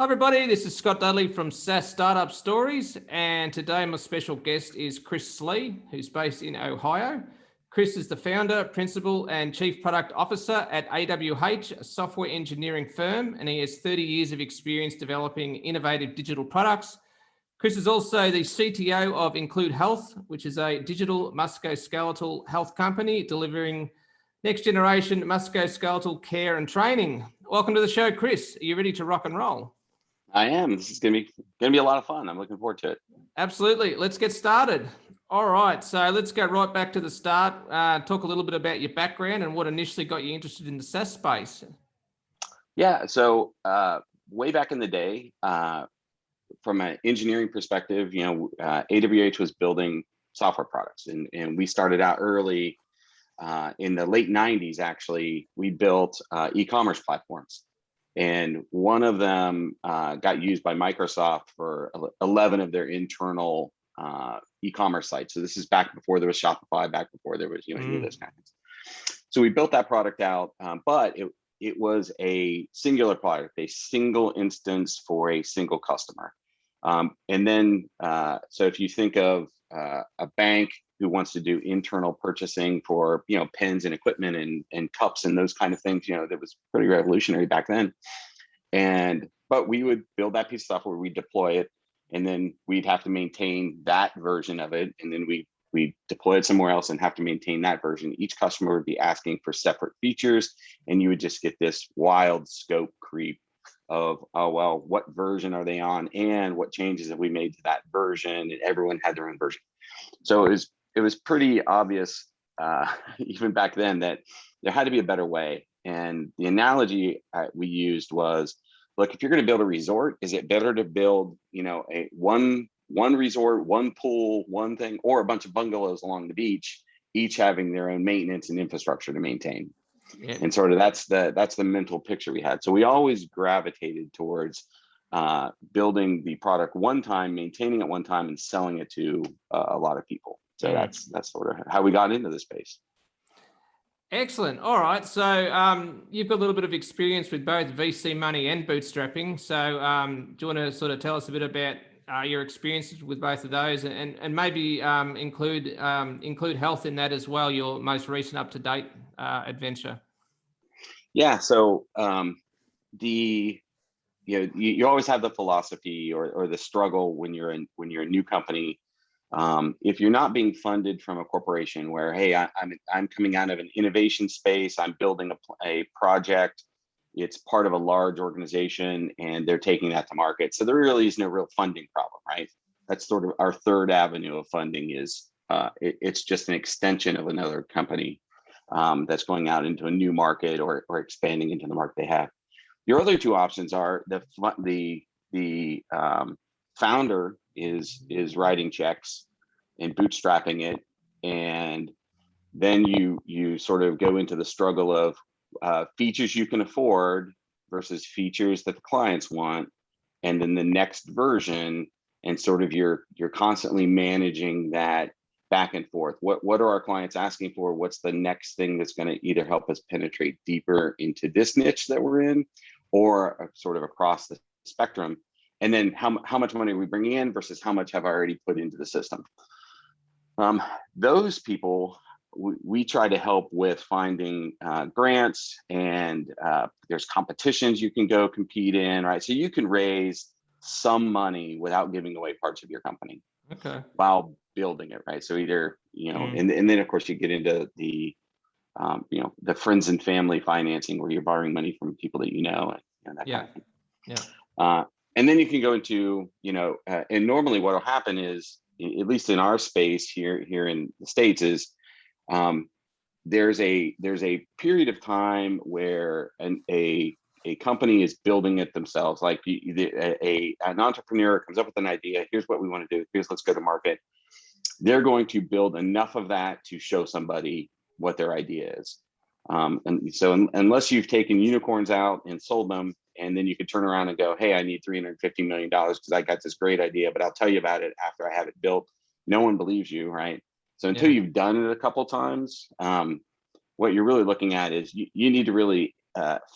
Hi everybody, this is Scott Dudley from SaaS Startup Stories, and today my special guest is Chris Slee, who's based in Ohio. Chris is the founder, principal, and chief product officer at AWH, a software engineering firm, and he has 30 years of experience developing innovative digital products. Chris is also the CTO of Include Health, which is a digital musculoskeletal health company delivering next generation musculoskeletal care and training. Welcome to the show, Chris. Are you ready to rock and roll? I am. This is gonna be a lot of fun. I'm looking forward to it. Absolutely. Let's get started. All right. So let's go right back to the start. Talk a little bit about your background and what initially got you interested in the SaaS space. Yeah. So way back in the day, from an engineering perspective, AWH was building software products, and we started out early in the late '90s. Actually, we built e-commerce platforms. And one of them got used by Microsoft for 11 of their internal e-commerce sites. So this is back before there was Shopify, back before there was any of those kinds of things. So we built that product out, but it was a singular product, a single instance for a single customer. And then, so if you think of a bank who wants to do internal purchasing for pens and equipment and cups and those kind of things, that was pretty revolutionary back then. But we would build that piece of software, we'd deploy it, and then we'd have to maintain that version of it, and then we deploy it somewhere else and have to maintain that version. Each customer would be asking for separate features, and you would just get this wild scope creep of, oh well, what version are they on, and what changes have we made to that version, and everyone had their own version. So it was pretty obvious even back then that there had to be a better way. And the analogy we used was, look, if you're going to build a resort, is it better to build a one resort, one pool, one thing, or a bunch of bungalows along the beach, each having their own maintenance and infrastructure to maintain? Yeah. And sort of that's the mental picture we had. So we always gravitated towards building the product one time, maintaining it one time, and selling it to a lot of people. So that's sort of how we got into the space. Excellent. All right. So you've got a little bit of experience with both VC money and bootstrapping. So do you want to sort of tell us a bit about your experiences with both of those, and maybe include health in that as well, your most recent up-to-date adventure? Yeah. So you always have the philosophy or the struggle when you're a new company. If you're not being funded from a corporation where, hey, I'm coming out of an innovation space, I'm building a project, it's part of a large organization, and they're taking that to market. So there really is no real funding problem, right? That's sort of our third avenue of funding is it's just an extension of another company that's going out into a new market or expanding into the market they have. Your other two options are the founder is writing checks and bootstrapping it, and then you sort of go into the struggle of features you can afford versus features that the clients want, and then the next version, and sort of you're constantly managing that back and forth. What are our clients asking for? What's the next thing that's going to either help us penetrate deeper into this niche that we're in, or sort of across the spectrum? And then how much money are we bringing in versus how much have I already put into the system? Those people, we try to help with finding grants, and there's competitions you can go compete in, right? So you can raise some money without giving away parts of your company, okay, while building it, right? So either, and then of course you get into the friends and family financing where you're borrowing money from people that and that kind of thing. Yeah. And then you can go into, and normally what will happen is, at least in our space here in the States, is there's a period of time where a company is building it themselves. Like an entrepreneur comes up with an idea, here's what we want to do, let's go to market. They're going to build enough of that to show somebody what their idea is. And so unless you've taken unicorns out and sold them, and then you could turn around and go, hey, I need $350 million because I got this great idea, but I'll tell you about it after I have it built. No one believes you, right? So until you've done it a couple of times, what you're really looking at is you need to really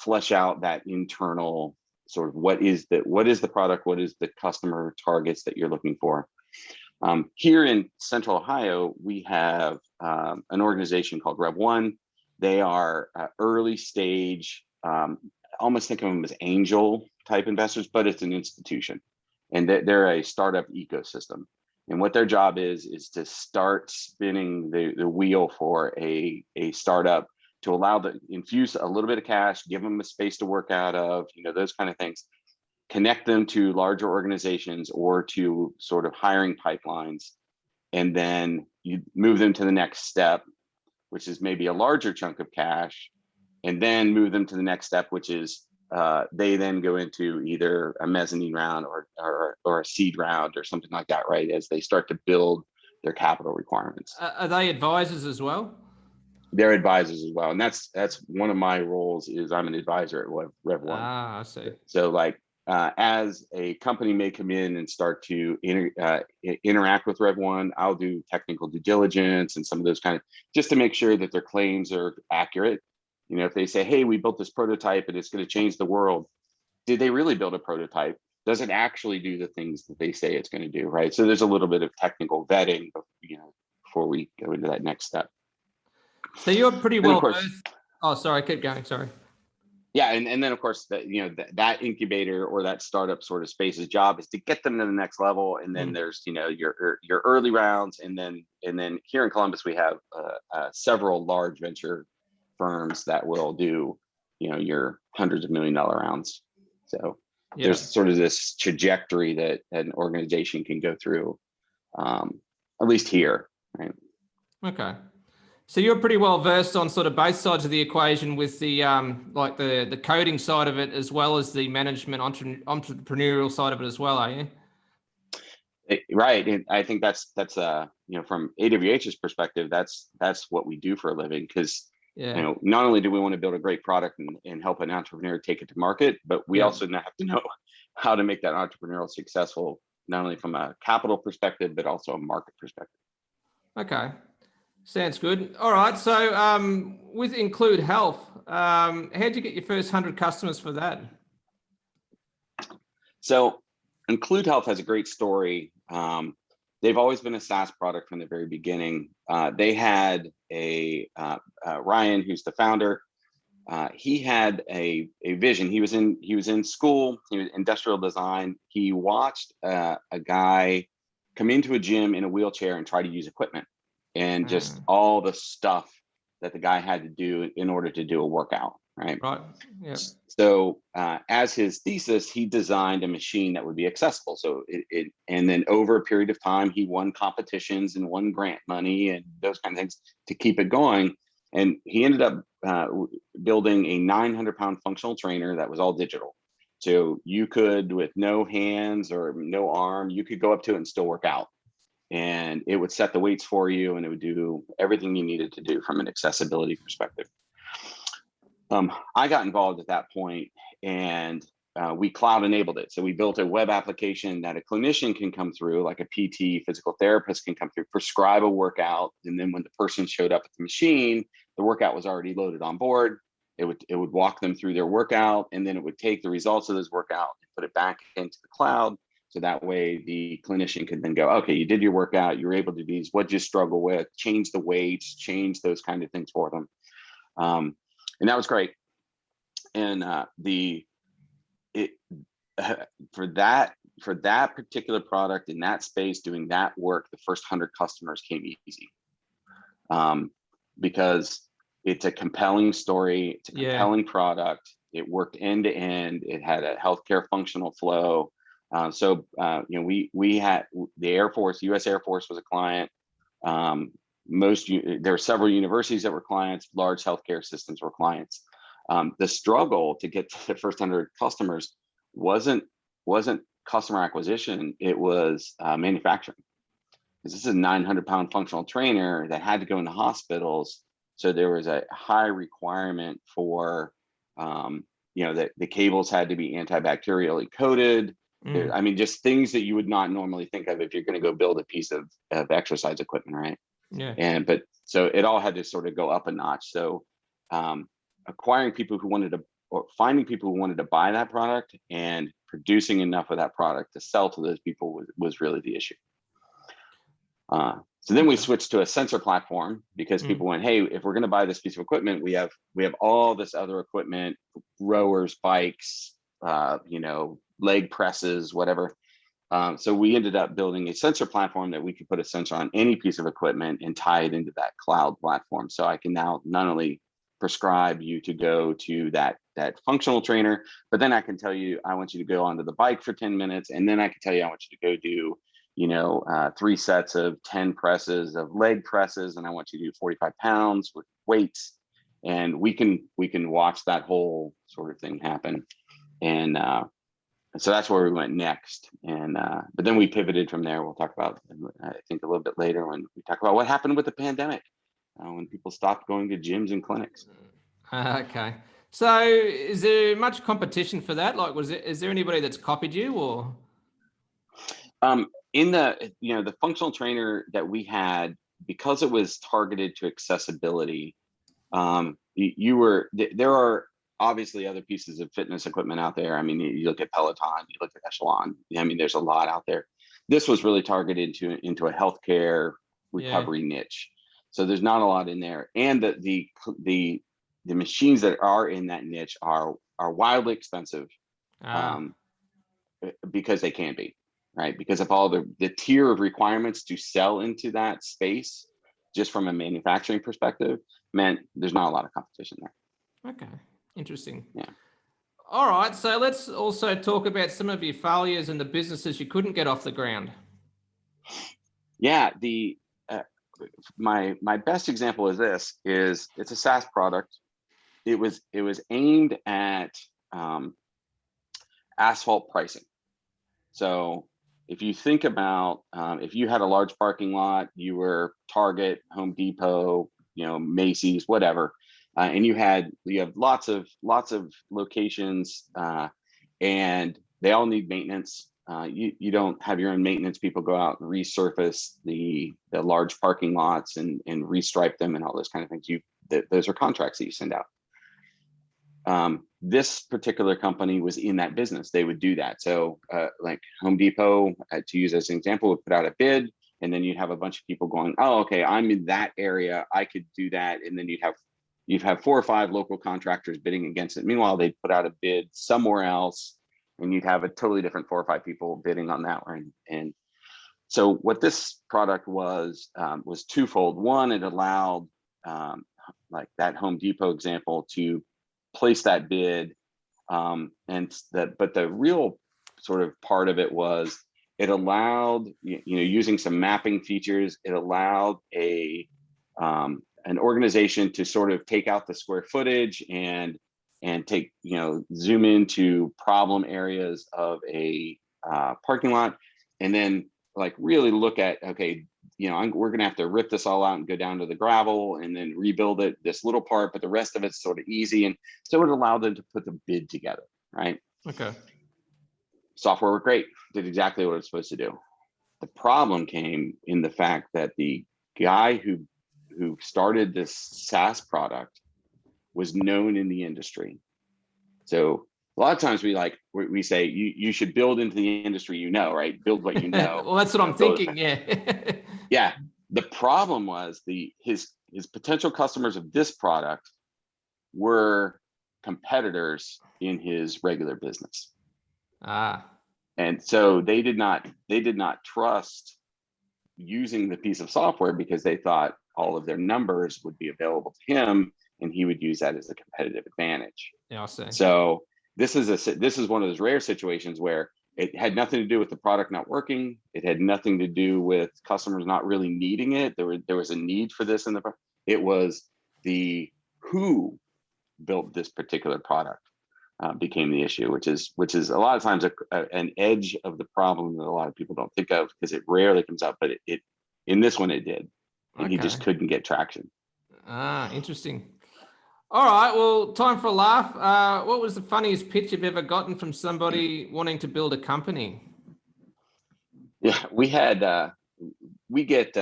flesh out that internal sort of what is the product, what is the customer targets that you're looking for. Here in Central Ohio, we have an organization called Rev1. They are early stage, almost think of them as angel type investors, but it's an institution, and they're a startup ecosystem. And what their job is to start spinning the wheel for a startup, to allow infuse a little bit of cash, give them a space to work out of, those kind of things, connect them to larger organizations or to sort of hiring pipelines, and then you move them to the next step, which is maybe a larger chunk of cash, and then move them to the next step, which is they then go into either a mezzanine round or a seed round or something like that, right? As they start to build their capital requirements. Are they advisors as well? They're advisors as well, and that's one of my roles. Is I'm an advisor at Rev1. Ah, I see. So like as a company may come in and start to interact with Rev1, I'll do technical due diligence and some of those kind of, just to make sure that their claims are accurate. If they say, hey, we built this prototype and it's going to change the world, did they really build a prototype? Does it actually do the things that they say it's going to do, right? So there's a little bit of technical vetting, before we go into that next step. So you're pretty well course, versed. Oh, sorry, keep going. Sorry. Yeah, and then of course that incubator or that startup sort of space's job is to get them to the next level, and then there's your early rounds, and then here in Columbus we have several large venture firms that will do your hundreds of $1 million rounds. So there's sort of this trajectory that an organization can go through, at least here, right? Okay. So you're pretty well versed on sort of both sides of the equation, with the like the coding side of it as well as the management entrepreneurial side of it as well, are you? Right, and I think that's from AWH's perspective, that's what we do for a living, because not only do we want to build a great product and help an entrepreneur take it to market, but we also have to know how to make that entrepreneurial successful, not only from a capital perspective but also a market perspective. Okay. Sounds good. All right. So with Include Health, how'd you get your first 100 customers for that? So Include Health has a great story. They've always been a SaaS product from the very beginning. They had Ryan, who's the founder. He had a vision. He was in school. He was industrial design. He watched a guy come into a gym in a wheelchair and try to use equipment, and just all the stuff that the guy had to do in order to do a workout, right? Right. Yeah. So as his thesis, he designed a machine that would be accessible. So and then over a period of time, he won competitions and won grant money and those kind of things to keep it going. And he ended up building a 900-pound functional trainer that was all digital. So you could, with no hands or no arm, you could go up to it and still work out. And it would set the weights for you, and it would do everything you needed to do from an accessibility perspective. I got involved at that point, and we cloud enabled it. So we built a web application that a clinician can come through, like a PT, physical therapist can come through, prescribe a workout. And then when the person showed up at the machine, the workout was already loaded on board. It would walk them through their workout, and then it would take the results of this workout and put it back into the cloud. So that way the clinician could then go, okay, you did your workout, you were able to do these, what'd you struggle with, change the weights, change those kind of things for them. And that was great. And for that particular product in that space, doing that work, the first 100 customers came easy, because it's a compelling story, it's a compelling product. It worked end to end. It had a healthcare functional flow. We had the Air Force, U.S. Air Force was a client. There were several universities that were clients. Large healthcare systems were clients. The struggle to get to the first 100 customers wasn't customer acquisition. It was manufacturing. This is a 900-pound functional trainer that had to go into hospitals. So there was a high requirement for, that the cables had to be antibacterially coated. I mean, just things that you would not normally think of if you're going to go build a piece of exercise equipment, right? Yeah. But so it all had to sort of go up a notch. So acquiring people who wanted to or finding people who wanted to buy that product and producing enough of that product to sell to those people was really the issue. So then we switched to a sensor platform because people went, hey, if we're going to buy this piece of equipment, we have all this other equipment, rowers, bikes, leg presses, whatever. So we ended up building a sensor platform that we could put a sensor on any piece of equipment and tie it into that cloud platform. So I can now not only prescribe you to go to that functional trainer, but then I can tell you, I want you to go onto the bike for 10 minutes. And then I can tell you, I want you to go do 3 sets of 10 presses of leg presses, and I want you to do 45 pounds with weights, and we can watch that whole sort of thing happen. And so that's where we went next. And but then we pivoted from there. We'll talk about, I think, a little bit later when we talk about what happened with the pandemic, when people stopped going to gyms and clinics. Okay. So is there much competition for that? Like, is there anybody that's copied you, or? In the functional trainer that we had, because it was targeted to accessibility, there are obviously other pieces of fitness equipment out there. I mean, you look at Peloton, you look at Echelon. I mean, there's a lot out there. This was really targeted into a healthcare recovery niche. So there's not a lot in there. And the machines that are in that niche are wildly expensive, because they can be. Right, because of all the tier of requirements to sell into that space, just from a manufacturing perspective, meant there's not a lot of competition there. Okay, interesting. Yeah. All right, so let's also talk about some of your failures and the businesses you couldn't get off the ground. Yeah, my best example of this is it's a SaaS product. It was aimed at asphalt pricing. So if you think about, if you had a large parking lot, you were Target, Home Depot, Macy's, whatever, and you have lots of locations, and they all need maintenance. You don't have your own maintenance people go out and resurface the large parking lots and restripe them and all those kind of things. Those are contracts that you send out. This particular company was in that business. They would do that. So like Home Depot, to use as an example, would put out a bid, and then you'd have a bunch of people going, oh, okay, I'm in that area, I could do that. And then you'd have 4 or 5 local contractors bidding against it. Meanwhile, they'd put out a bid somewhere else, and you'd have a totally different 4 or 5 people bidding on that one. And so what this product was twofold. One, it allowed, like that Home Depot example, to place that bid, but the real sort of part of it was it allowed, using some mapping features, it allowed an organization to sort of take out the square footage and take, zoom into problem areas of a parking lot, and then like really look at, okay, we're going to have to rip this all out and go down to the gravel and then rebuild it, this little part, but the rest of it's sort of easy. And so it allowed them to put the bid together, right? Okay. Software worked great, did exactly what it was supposed to do. The problem came in the fact that the guy who started this SaaS product was known in the industry. So a lot of times we say you should build into the industry, right? Build what you know. Well, that's what I'm thinking. Yeah. Yeah. The problem was his potential customers of this product were competitors in his regular business. And so they did not trust using the piece of software because they thought all of their numbers would be available to him and he would use that as a competitive advantage. Yeah, I'll say. So this is one of those rare situations where it had nothing to do with the product not working. It had nothing to do with customers not really needing it. There was a need for this it was the who built this particular product became the issue, which is a lot of times an edge of the problem that a lot of people don't think of because it rarely comes up, but it in this one it did, and he just couldn't get traction. Interesting. All right, well, time for a laugh. What was the funniest pitch you've ever gotten from somebody wanting to build a company? Yeah, we get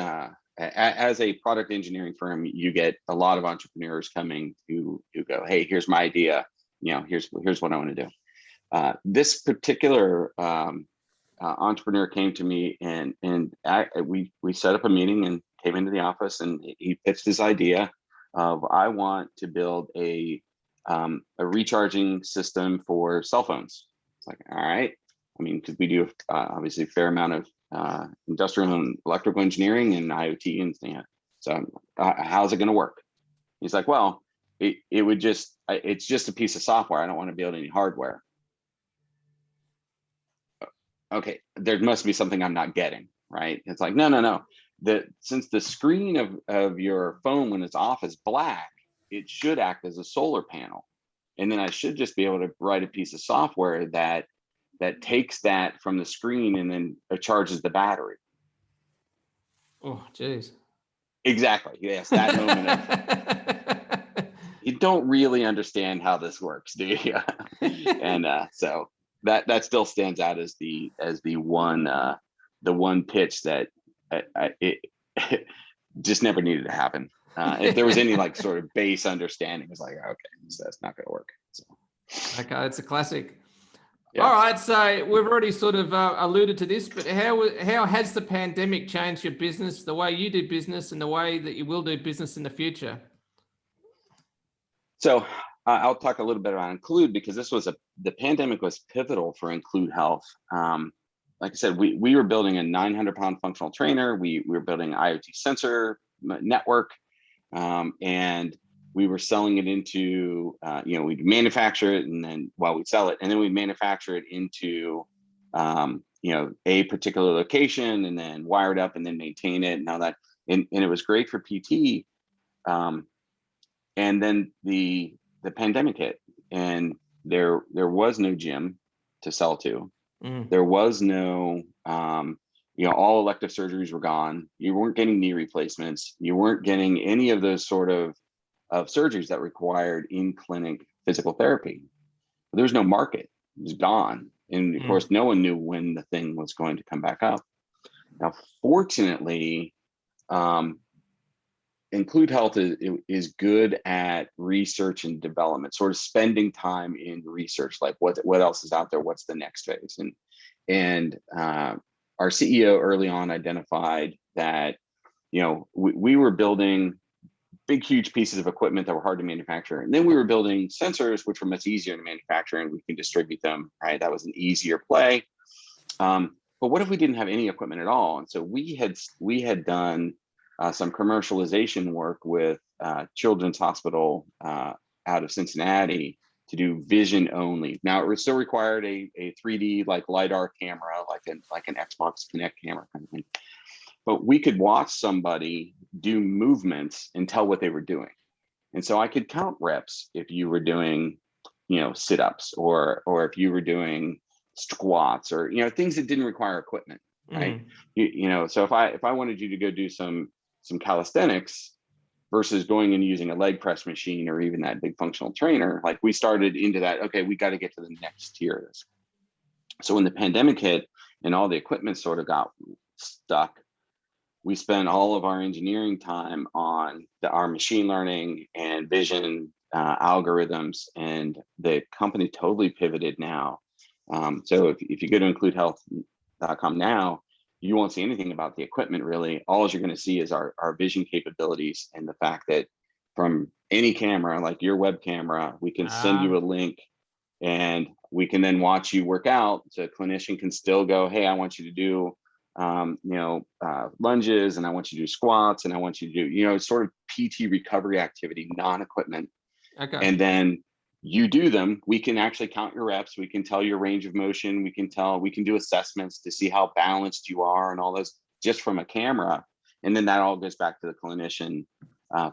as a product engineering firm, you get a lot of entrepreneurs coming who go, hey, here's my idea. here's what I want to do. This particular entrepreneur came to me, and we set up a meeting and came into the office, and he pitched this idea of, I want to build a recharging system for cell phones. It's like, all right. I mean, because we do obviously a fair amount of industrial and electrical engineering and IoT and things. So how's it going to work? He's like, well, it's just a piece of software. I don't want to build any hardware. Okay, there must be something I'm not getting, right? It's like, no. Since the screen of your phone when it's off is black, it should act as a solar panel. And then I should just be able to write a piece of software that takes that from the screen and then charges the battery. Oh, geez. Exactly. Yes, that moment of, you don't really understand how this works, do you? And so that still stands out as the one pitch that it just never needed to happen. If there was any like sort of base understanding, it's like, okay, so that's not going to work. So. Okay, it's a classic. Yeah. All right, so we've already sort of alluded to this, but how has the pandemic changed your business, the way you do business, and the way that you will do business in the future? So I'll talk a little bit about Include, because the pandemic was pivotal for Include Health. Like I said, we were building a 900-pound functional trainer. We were building an IoT sensor network, and we were selling it into, we'd manufacture it, and then we'd sell it, and then we'd manufacture it into, a particular location, and then wire it up, and then maintain it, and all that. And it was great for PT. And then the pandemic hit, and there was no gym to sell to. There was no, all elective surgeries were gone. You weren't getting knee replacements. You weren't getting any of those sort of surgeries that required in-clinic physical therapy. There was no market. It was gone. And of course, no one knew when the thing was going to come back up. Now, fortunately, Include Health is good at research and development, sort of spending time in research, like what else is out there, what's the next phase. And our CEO early on identified that, we were building big, huge pieces of equipment that were hard to manufacture. And then we were building sensors, which were much easier to manufacture, and we can distribute them, right? That was an easier play. But what if we didn't have any equipment at all? And so we had done some commercialization work with Children's Hospital out of Cincinnati to do vision only. Now, it still required a 3D like LiDAR camera, like an Xbox Kinect camera kind of thing. But we could watch somebody do movements and tell what they were doing. And so I could count reps if you were doing, sit-ups, or if you were doing squats, or, things that didn't require equipment, right? So if I wanted you to go do some calisthenics versus going and using a leg press machine or even that big functional trainer, like we started into that, okay, we got to get to the next tier of this. So when the pandemic hit and all the equipment sort of got stuck, we spent all of our engineering time on our machine learning and vision algorithms, and the company totally pivoted now. So if you go to IncludeHealth.com now, you won't see anything about the equipment really. All you're going to see is our vision capabilities, and the fact that from any camera, like your web camera, we can send you a link, and we can then watch you work out. So a clinician can still go, hey, I want you to do lunges, and I want you to do squats, and I want you to do, sort of PT recovery activity, non-equipment. Okay. And then you do them. We can actually count your reps. We can tell your range of motion. We can do assessments to see how balanced you are and all those just from a camera. And then that all goes back to the clinician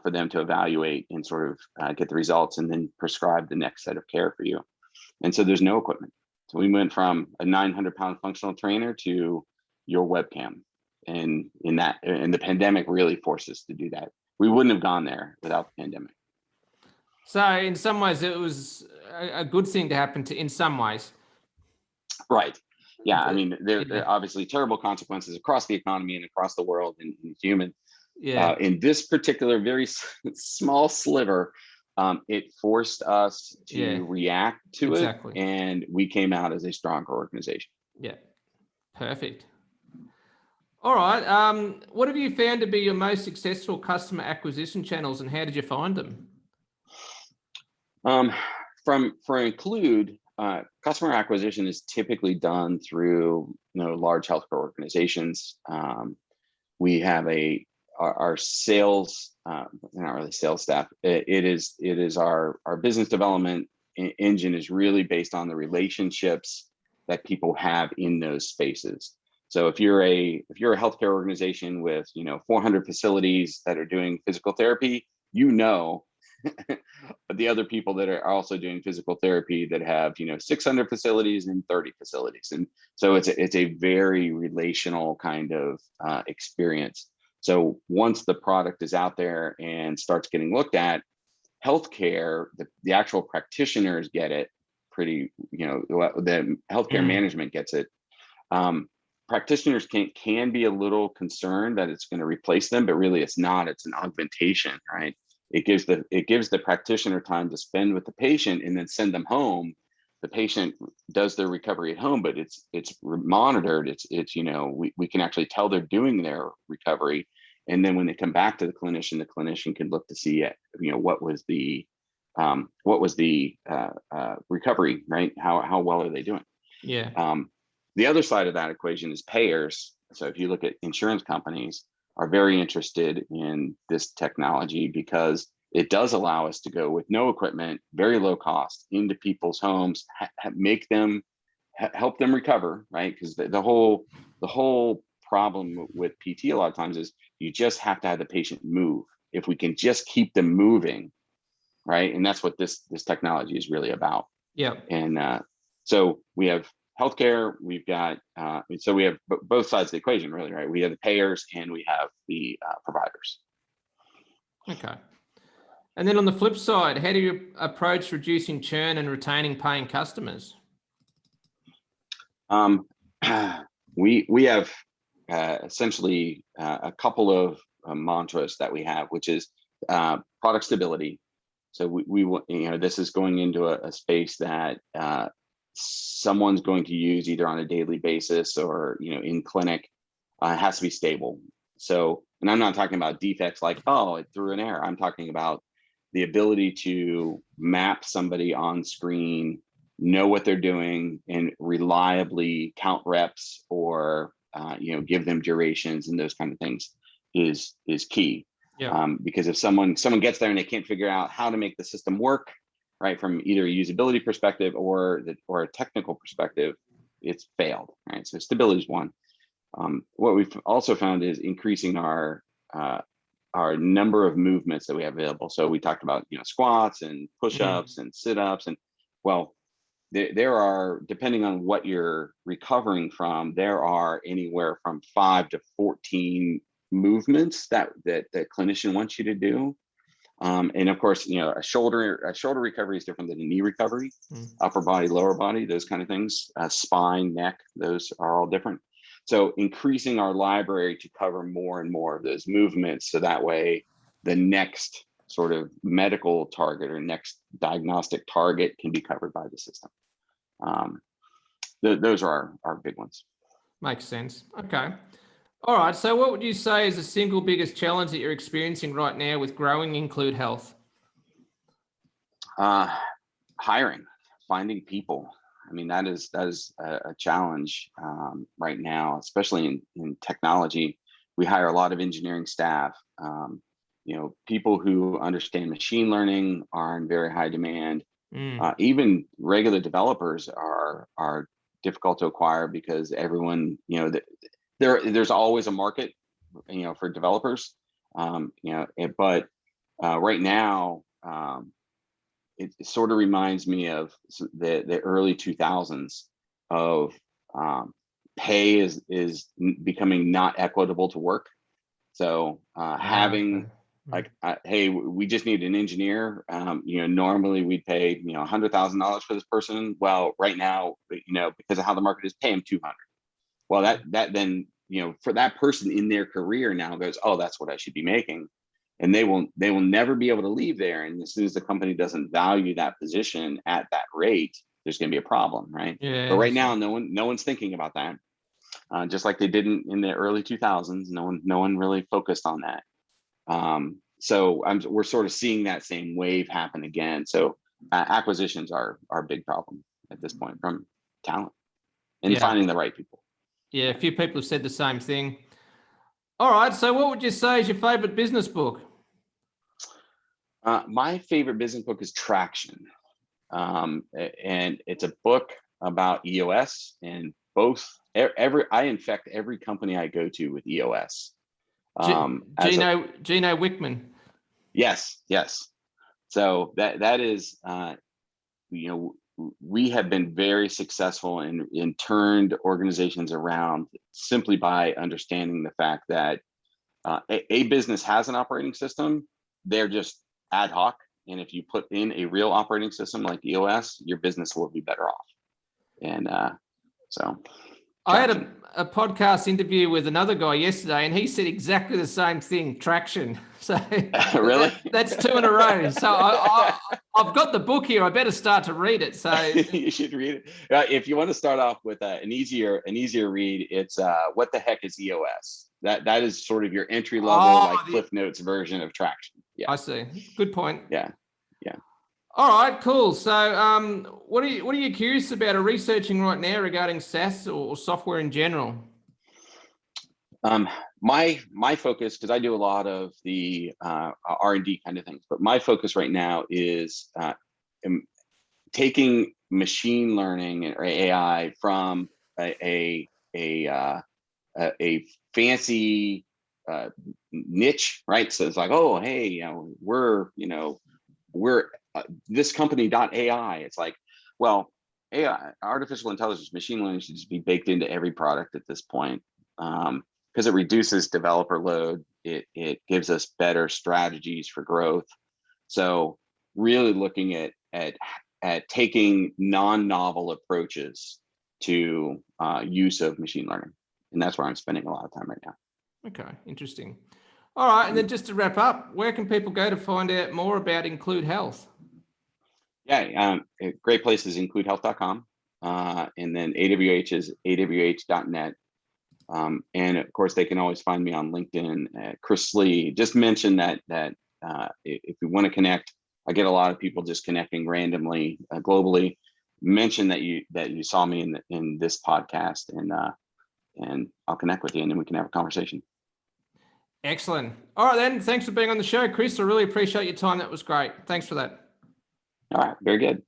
for them to evaluate and sort of get the results, and then prescribe the next set of care for you. And so there's no equipment. So we went from a 900-pound functional trainer to your webcam. And the pandemic really forced us to do that. We wouldn't have gone there without the pandemic. So in some ways, it was a good thing to happen in some ways. Right. Yeah. I mean, there are obviously terrible consequences across the economy and across the world and human. Yeah. In this particular very small sliver, it forced us to Yeah, react to it, exactly. and we came out as a stronger organization. Yeah, perfect. All right. What have you found to be your most successful customer acquisition channels, and how did you find them? For Include, customer acquisition is typically done through large healthcare organizations. We have our sales, not really sales staff. It is our business development engine is really based on the relationships that people have in those spaces. So if you're a healthcare organization with 400 facilities that are doing physical therapy, the other people that are also doing physical therapy that have 600 facilities and 30 facilities, and so it's a very relational kind of experience. So once the product is out there and starts getting looked at, healthcare, the actual practitioners get it pretty, the healthcare management gets it. Practitioners can be a little concerned that it's going to replace them, but really it's not. It's an augmentation, right? It gives the practitioner time to spend with the patient and then send them home. The patient does their recovery at home, but it's monitored. We can actually tell they're doing their recovery, and then when they come back to the clinician can look to see what was the recovery, right? How well are they doing? Yeah. The other side of that equation is payers. So if you look at insurance companies, are very interested in this technology because it does allow us to go with no equipment, very low cost, into people's homes, help them recover, right? Because the whole problem with PT a lot of times is you just have to have the patient move. If we can just keep them moving, right? And that's what this technology is really about. Yeah. And so we have healthcare, we've got, so we have both sides of the equation, really, right? We have the payers and we have the providers. Okay. And then on the flip side, how do you approach reducing churn and retaining paying customers? We have essentially a couple of mantras that we have, which is product stability. So we this is going into a space that someone's going to use either on a daily basis or in clinic. It has to be stable. So, and I'm not talking about defects like, oh, it threw an error. I'm talking about the ability to map somebody on screen, know what they're doing, and reliably count reps or give them durations and those kind of things is key. Yeah. Because if someone gets there and they can't figure out how to make the system work, right, from either a usability perspective or a technical perspective, it's failed, right? So stability is one. What we've also found is increasing our number of movements that we have available. So we talked about squats and push-ups and sit-ups, and well, there are, depending on what you're recovering from, there are anywhere from 5 to 14 movements that the clinician wants you to do. And of course, a shoulder recovery is different than a knee recovery. Upper body, lower body, those kind of things, spine, neck, those are all different. So increasing our library to cover more and more of those movements, so that way the next sort of medical target or next diagnostic target can be covered by the system. Those are our big ones. Makes sense. Okay. All right. So what would you say is the single biggest challenge that you're experiencing right now with growing Include Health? Hiring, finding people. I mean, that is a challenge right now, especially in technology. We hire a lot of engineering staff. People who understand machine learning are in very high demand. Even regular developers are difficult to acquire because everyone, there's always a market, for developers, but right now, it sort of reminds me of the early 2000s of pay is becoming not equitable to work. So having like, hey, we just need an engineer. Normally we'd pay $100,000 for this person. Well, right now, because of how the market is, pay them 200. Well, that then for that person in their career now goes, oh, that's what I should be making. and they will never be able to leave there. And as soon as the company doesn't value that position at that rate, there's going to be a problem, right? Yeah. But right now, no one's thinking about that. Just like they didn't in the early 2000s, no one really focused on that. So we're sort of seeing that same wave happen again. So acquisitions are a big problem at this point from talent and finding the right people. Yeah, a few people have said the same thing. All right, so what would you say is your favorite business book? My favorite business book is Traction, and it's a book about EOS, and I infect every company I go to with EOS. Gino Wickman. Yes. So that is, we have been very successful in turned organizations around simply by understanding the fact that a business has an operating system. They're just ad hoc. And if you put in a real operating system like EOS, your business will be better off. And so. I had a podcast interview with another guy yesterday, and he said exactly the same thing, Traction. So really, that's 2 in a row. So I've got the book here. I better start to read it. So you should read it. If you want to start off with an easier read, it's What the Heck is EOS? That is sort of your entry level, Cliff Notes version of Traction. Yeah, I see. Good point. Yeah. All right, cool. So what are you curious about or researching right now regarding SaaS or software in general? My focus, because I do a lot of the R&D kind of things, but my focus right now is taking machine learning or AI from a fancy niche, right? So it's like, oh, hey, we're this company.ai. It's like, well, AI, artificial intelligence, machine learning should just be baked into every product at this point, because it reduces developer load. It gives us better strategies for growth. So really looking at taking non-novel approaches to use of machine learning, and that's where I'm spending a lot of time right now. Okay, interesting. All right, and then just to wrap up, where can people go to find out more about Include Health? Yeah, a great place is IncludeHealth.com, and then AWH is awh.net. And of course, they can always find me on LinkedIn, Chris Slee. Just mention that if you want to connect, I get a lot of people just connecting randomly globally. Mention that you saw me in this podcast, and I'll connect with you, and then we can have a conversation. Excellent. All right, then. Thanks for being on the show, Chris. I really appreciate your time. That was great. Thanks for that. All right, very good.